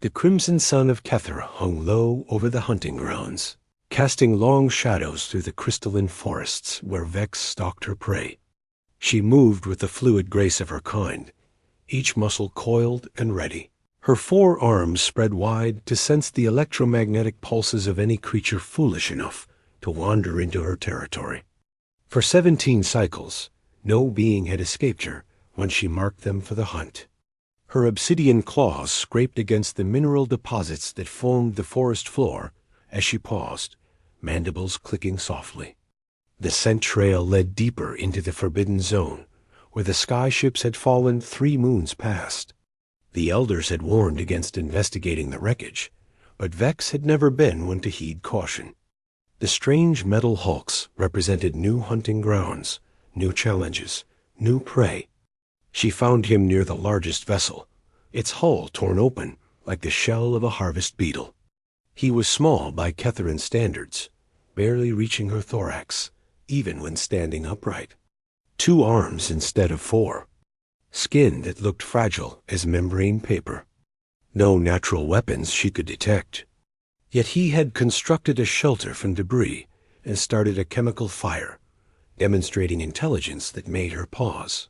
The crimson sun of Kether hung low over the hunting grounds, casting long shadows through the crystalline forests where Vex stalked her prey. She moved with the fluid grace of her kind, each muscle coiled and ready. Her 4 arms spread wide to sense the electromagnetic pulses of any creature foolish enough to wander into her territory. For 17 cycles, no being had escaped her when she marked them for the hunt. Her obsidian claws scraped against the mineral deposits that formed the forest floor as she paused, mandibles clicking softly. The scent trail led deeper into the forbidden zone, where the skyships had fallen 3 moons past. The elders had warned against investigating the wreckage, but Vex had never been one to heed caution. The strange metal hulks represented new hunting grounds, new challenges, new prey. She found him near the largest vessel, its hull torn open like the shell of a harvest beetle. He was small by Ketheran standards, barely reaching her thorax, even when standing upright. 2 arms instead of 4. Skin that looked fragile as membrane paper. No natural weapons she could detect. Yet he had constructed a shelter from debris and started a chemical fire, demonstrating intelligence that made her pause.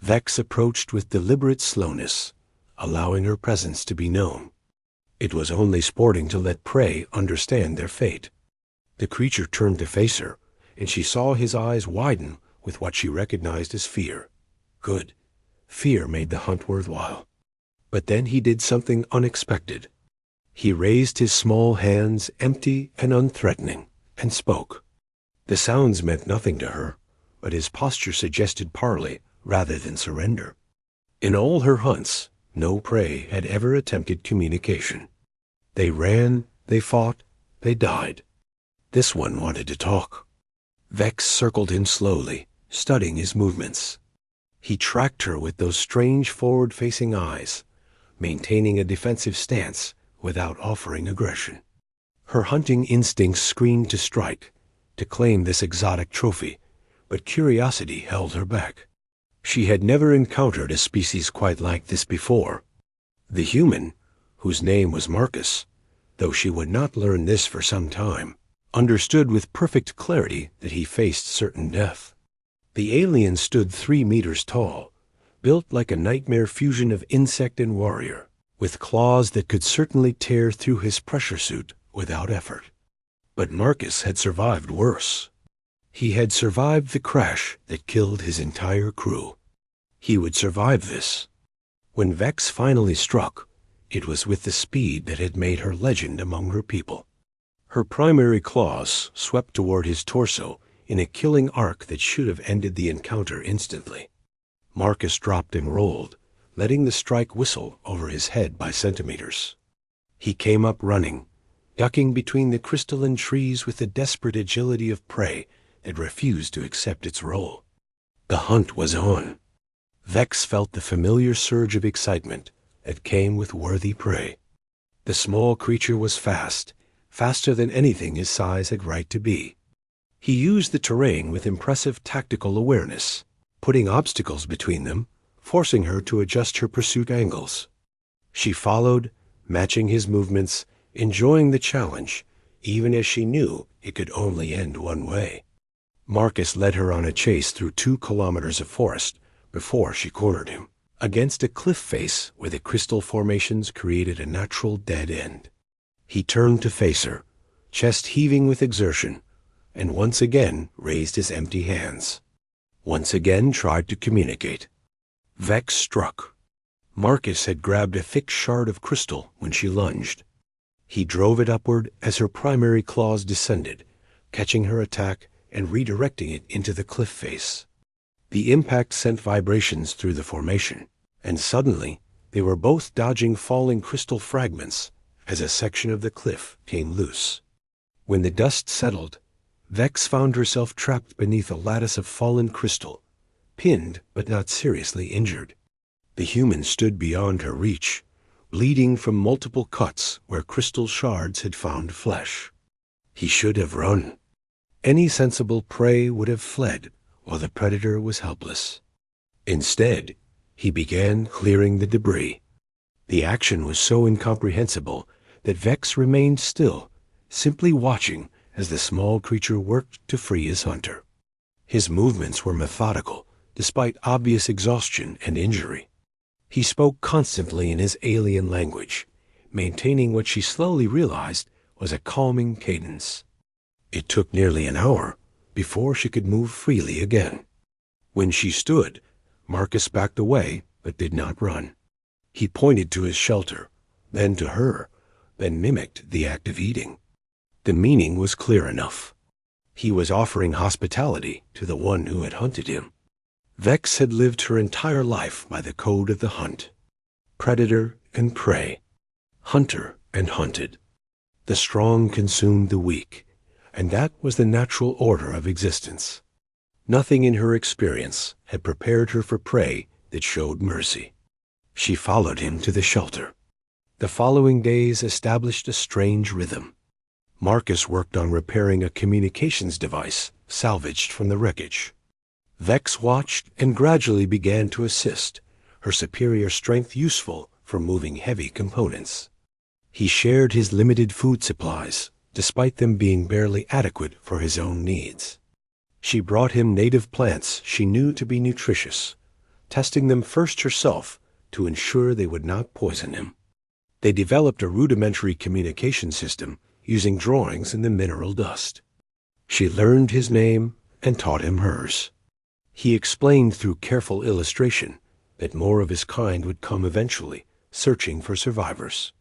Vex approached with deliberate slowness, allowing her presence to be known. It was only sporting to let prey understand their fate. The creature turned to face her, and she saw his eyes widen with what she recognized as fear. Good. Fear made the hunt worthwhile. But then he did something unexpected. He raised his small hands, empty and unthreatening, and spoke. The sounds meant nothing to her, but his posture suggested parley rather than surrender. In all her hunts, no prey had ever attempted communication. They ran, they fought, they died. This one wanted to talk. Vex circled him slowly, studying his movements. He tracked her with those strange forward-facing eyes, maintaining a defensive stance without offering aggression. Her hunting instincts screamed to strike, to claim this exotic trophy, but curiosity held her back. She had never encountered a species quite like this before. The human, whose name was Marcus, though she would not learn this for some time, understood with perfect clarity that he faced certain death. The alien stood 3 meters tall, built like a nightmare fusion of insect and warrior, with claws that could certainly tear through his pressure suit without effort. But Marcus had survived worse. He had survived the crash that killed his entire crew. He would survive this. When Vex finally struck, it was with the speed that had made her legend among her people. Her primary claws swept toward his torso in a killing arc that should have ended the encounter instantly. Marcus dropped and rolled, letting the strike whistle over his head by centimeters. He came up running, ducking between the crystalline trees with the desperate agility of prey that refused to accept its role. The hunt was on. Vex felt the familiar surge of excitement that came with worthy prey. The small creature was fast, faster than anything his size had right to be. He used the terrain with impressive tactical awareness, putting obstacles between them, forcing her to adjust her pursuit angles. She followed, matching his movements, enjoying the challenge, even as she knew it could only end one way. Marcus led her on a chase through 2 kilometers of forest before she cornered him, against a cliff face where the crystal formations created a natural dead end. He turned to face her, chest heaving with exertion, and once again raised his empty hands. Once again tried to communicate. Vex struck. Marcus had grabbed a thick shard of crystal when she lunged. He drove it upward as her primary claws descended, catching her attack and redirecting it into the cliff face. The impact sent vibrations through the formation, and suddenly they were both dodging falling crystal fragments as a section of the cliff came loose. When the dust settled, Vex found herself trapped beneath a lattice of fallen crystal, pinned but not seriously injured. The human stood beyond her reach, bleeding from multiple cuts where crystal shards had found flesh. He should have run. Any sensible prey would have fled while the predator was helpless. Instead, he began clearing the debris. The action was so incomprehensible that Vex remained still, simply watching as the small creature worked to free his hunter. His movements were methodical, despite obvious exhaustion and injury. He spoke constantly in his alien language, maintaining what she slowly realized was a calming cadence. It took nearly an hour before she could move freely again. When she stood, Marcus backed away but did not run. He pointed to his shelter, then to her, then mimicked the act of eating. The meaning was clear enough. He was offering hospitality to the one who had hunted him. Vex had lived her entire life by the code of the hunt. Predator and prey. Hunter and hunted. The strong consumed the weak, and that was the natural order of existence. Nothing in her experience had prepared her for prey that showed mercy. She followed him to the shelter. The following days established a strange rhythm. Marcus worked on repairing a communications device salvaged from the wreckage. Vex watched and gradually began to assist, her superior strength useful for moving heavy components. He shared his limited food supplies, despite them being barely adequate for his own needs. She brought him native plants she knew to be nutritious, testing them first herself to ensure they would not poison him. They developed a rudimentary communication system using drawings in the mineral dust. She learned his name and taught him hers. He explained through careful illustration that more of his kind would come eventually, searching for survivors.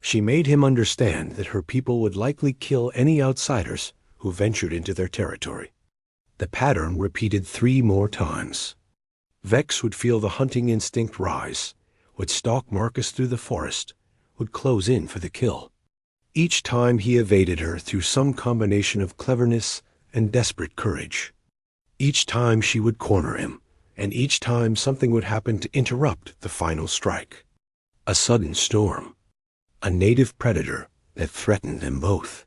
She made him understand that her people would likely kill any outsiders who ventured into their territory. The pattern repeated 3 more times. Vex would feel the hunting instinct rise, would stalk Marcus through the forest, would close in for the kill. Each time he evaded her through some combination of cleverness and desperate courage. Each time she would corner him, and each time something would happen to interrupt the final strike. A sudden storm. A native predator that threatened them both.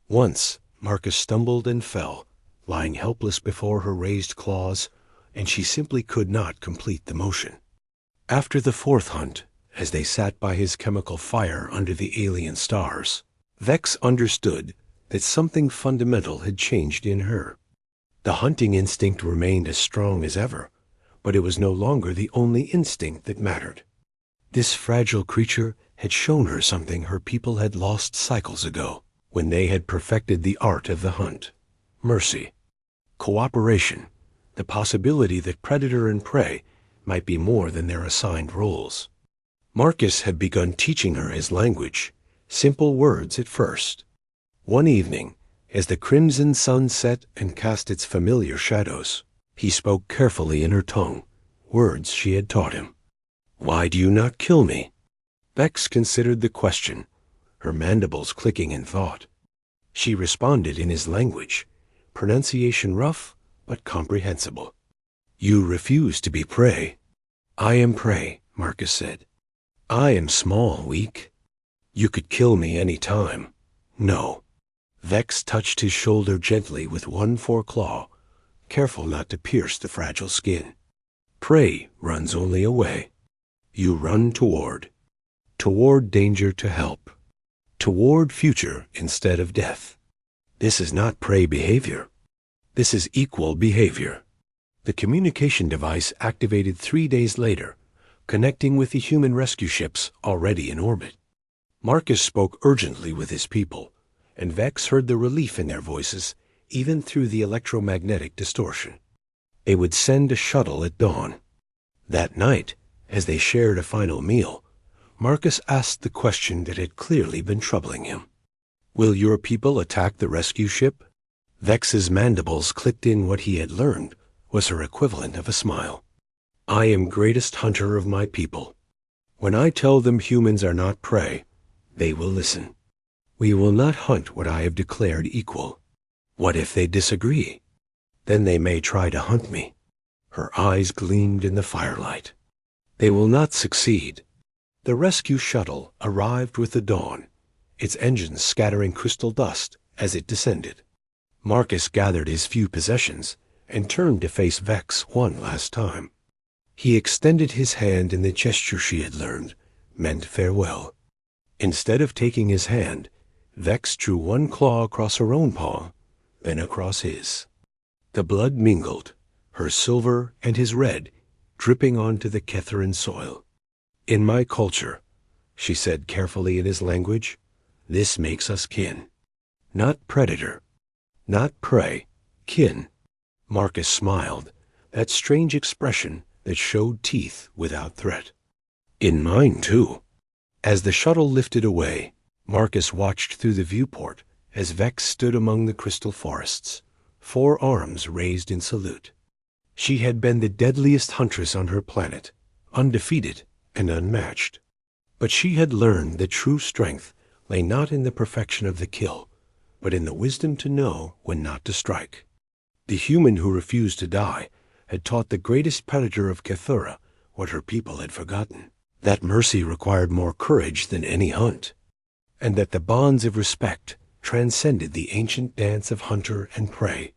Once, Marcus stumbled and fell, lying helpless before her raised claws, and she simply could not complete the motion. After the 4th hunt, as they sat by his chemical fire under the alien stars, Vex understood that something fundamental had changed in her. The hunting instinct remained as strong as ever, but it was no longer the only instinct that mattered. This fragile creature had shown her something her people had lost cycles ago, when they had perfected the art of the hunt. Mercy. Cooperation. The possibility that predator and prey might be more than their assigned roles. Marcus had begun teaching her his language, simple words at first. One evening, as the crimson sun set and cast its familiar shadows, he spoke carefully in her tongue, words she had taught him. "Why do you not kill me?" Vex considered the question, her mandibles clicking in thought. She responded in his language, pronunciation rough but comprehensible. "You refuse to be prey." "I am prey," Marcus said. "I am small, weak. You could kill me any time." "No." Vex touched his shoulder gently with one foreclaw, careful not to pierce the fragile skin. "Prey runs only away. You run toward danger to help, toward future instead of death. This is not prey behavior. This is equal behavior." The communication device activated 3 days later, connecting with the human rescue ships already in orbit. Marcus spoke urgently with his people, and Vex heard the relief in their voices even through the electromagnetic distortion. They would send a shuttle at dawn. That night, as they shared a final meal, Marcus asked the question that had clearly been troubling him. "Will your people attack the rescue ship?" Vex's mandibles clicked in what he had learned was her equivalent of a smile. "I am greatest hunter of my people. When I tell them humans are not prey, they will listen. We will not hunt what I have declared equal. What if they disagree? Then they may try to hunt me." Her eyes gleamed in the firelight. "They will not succeed." The rescue shuttle arrived with the dawn, its engines scattering crystal dust as it descended. Marcus gathered his few possessions and turned to face Vex one last time. He extended his hand in the gesture she had learned, meant farewell. Instead of taking his hand, Vex drew one claw across her own paw, then across his. The blood mingled, her silver and his red dripping onto the Ketharan soil. "In my culture," she said carefully in his language, "this makes us kin. Not predator, not prey, kin." Marcus smiled, that strange expression that showed teeth without threat. "In mine, too." As the shuttle lifted away, Marcus watched through the viewport as Vex stood among the crystal forests, 4 arms raised in salute. She had been the deadliest huntress on her planet, undefeated and unmatched. But she had learned that true strength lay not in the perfection of the kill, but in the wisdom to know when not to strike. The human who refused to die had taught the greatest predator of Kethura what her people had forgotten, that mercy required more courage than any hunt, and that the bonds of respect transcended the ancient dance of hunter and prey.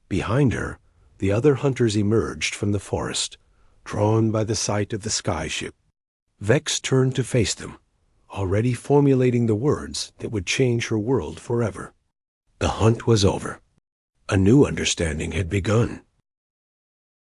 Behind her, the other hunters emerged from the forest, drawn by the sight of the sky ship. Vex turned to face them, already formulating the words that would change her world forever. The hunt was over. A new understanding had begun.